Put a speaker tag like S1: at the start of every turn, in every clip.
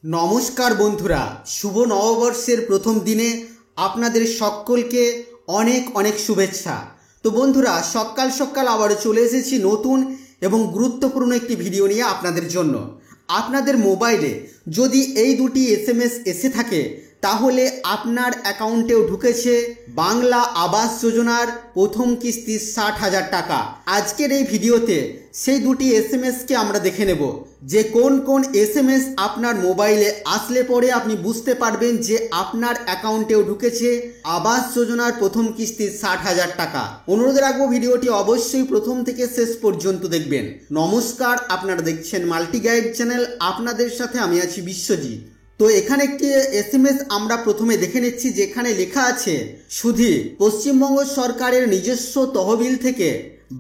S1: নমস্কার বন্ধুরা, শুভ নববর্ষের প্রথম দিনে আপনাদের সকলকে অনেক অনেক শুভেচ্ছা। তো বন্ধুরা, সকাল সকাল আবারও চলে এসেছি নতুন এবং গুরুত্বপূর্ণ একটি ভিডিও নিয়ে আপনাদের জন্য। আপনাদের মোবাইলে যদি এই দুটি এসএমএস এসে থাকে তাহলে আপনার অ্যাকাউন্টেও ঢুকেছে বাংলা আবাস যোজনার প্রথম কিস্তি 60,000 টাকা। আজকের এই ভিডিওতে সেই দুটি এসএমএসকে আমরা দেখে নেব যে কোন কোন এসএমএস আপনার মোবাইলে আসলে পরে আপনি বুঝতে পারবেন যে আপনার অ্যাকাউন্টেও ঢুকেছে আবাস যোজনার প্রথম কিস্তি 60,000 টাকা। অনুরোধ রাখবো ভিডিওটি অবশ্যই প্রথম থেকে শেষ পর্যন্ত দেখবেন। নমস্কার, আপনারা দেখছেন মাল্টি গাইড চ্যানেল, আপনাদের সাথে আমি আছি বিশ্বজিৎ। তো এখানে একটি এসএমএস আমরা প্রথমে দেখে নিচ্ছি, যেখানে লেখা আছে সুধী, পশ্চিমবঙ্গ সরকারের নিজস্ব তহবিল থেকে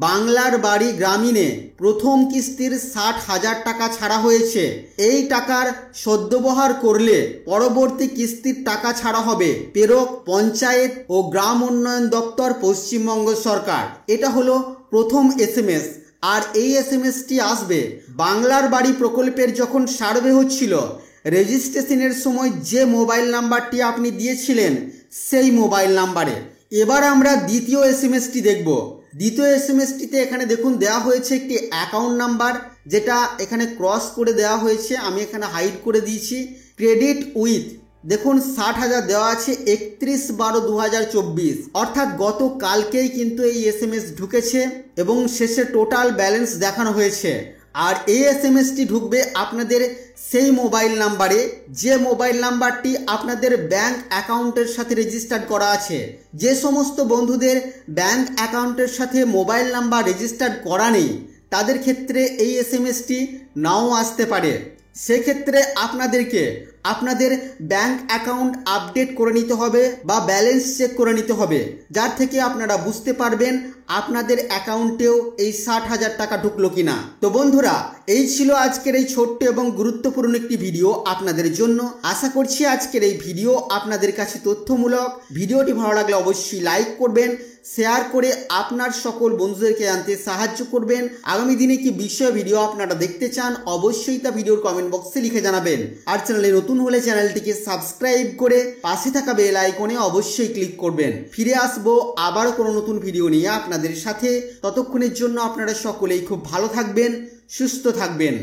S1: বাংলার বাড়ি গ্রামীণে প্রথম কিস্তির 60,000 টাকা ছাড়া হয়েছে। এই টাকার সদ্ব্যবহার করলে পরবর্তী কিস্তির টাকা ছাড়া হবে প্রেরক পঞ্চায়েত ও গ্রাম উন্নয়ন দপ্তর, পশ্চিমবঙ্গ সরকার। এটা হলো প্রথম এসএমএস। আর এই এসএমএসটি আসবে বাংলার বাড়ি প্রকল্পের যখন সার্ভে হচ্ছিল, রেজিস্ট্রেশনের সময় যে মোবাইল নাম্বারটি আপনি দিয়েছিলেন সেই মোবাইল নাম্বারে। এবার আমরা দ্বিতীয় এসএমএসটি দেখব। দ্বিতীয় এসএমএসটিতে এখানে দেখুন দেওয়া হয়েছে একটি অ্যাকাউন্ট নাম্বার, যেটা এখানে ক্রস করে দেওয়া হয়েছে, আমি এখানে হাইড করে দিয়েছি। ক্রেডিট উইথ দেখুন 60,000 দেওয়া আছে 31/12/2024, অর্থাৎ গতকালকেই কিন্তু এই এসএমএস ঢুকেছে এবং শেষে টোটাল ব্যালেন্স দেখানো হয়েছে। আর এই এসএমএসটি ঢুকবে আপনাদের সেই মোবাইল নাম্বারে যে মোবাইল নাম্বারটি আপনাদের ব্যাংক অ্যাকাউন্টের সাথে রেজিস্টার্ড করা আছে। যে সমস্ত বন্ধুদের ব্যাংক অ্যাকাউন্টের সাথে মোবাইল নাম্বার রেজিস্টার্ড করা নেই তাদের ক্ষেত্রে এই এসএমএসটি নাও আসতে পারে। সেক্ষেত্রে আপনাদেরকে আপনাদের ব্যাংক অ্যাকাউন্ট আপডেট করে নিতে হবে বা ব্যালেন্স চেক করে নিতে হবে, যার থেকে আপনারা বুঝতে পারবেন আপনাদের অ্যাকাউন্টেও এই 60,000 টাকা ঢুকলো কিনা। তো বন্ধুরা, এই ছিল আজকের এই ছোট্ট এবং গুরুত্বপূর্ণ একটি ভিডিও আপনাদের জন্য। আশা করছি আজকের এই ভিডিও আপনাদের কাছে তথ্যমূলক। ভিডিওটি ভালো লাগলে অবশ্যই লাইক করবেন, শেয়ার করে আপনার সকল বন্ধুদেরকে জানতে সাহায্য করবেন। আগামী দিনে কি বিষয় ভিডিও আপনারা দেখতে চান অবশ্যই তা ভিডিওর কমেন্ট বক্সে লিখে জানাবেন। আর চ্যানেলে নতুন হলে চ্যানেলটিকে সাবস্ক্রাইব করে পাশে থাকা বেল আইকনে অবশ্যই ক্লিক করবেন। ফিরে আসবো আবারও কোনো নতুন ভিডিও নিয়ে আপনাদের সাথে। ততক্ষণের জন্য আপনারা সকলেই খুব ভালো থাকবেন, সুস্থ থাকবেন।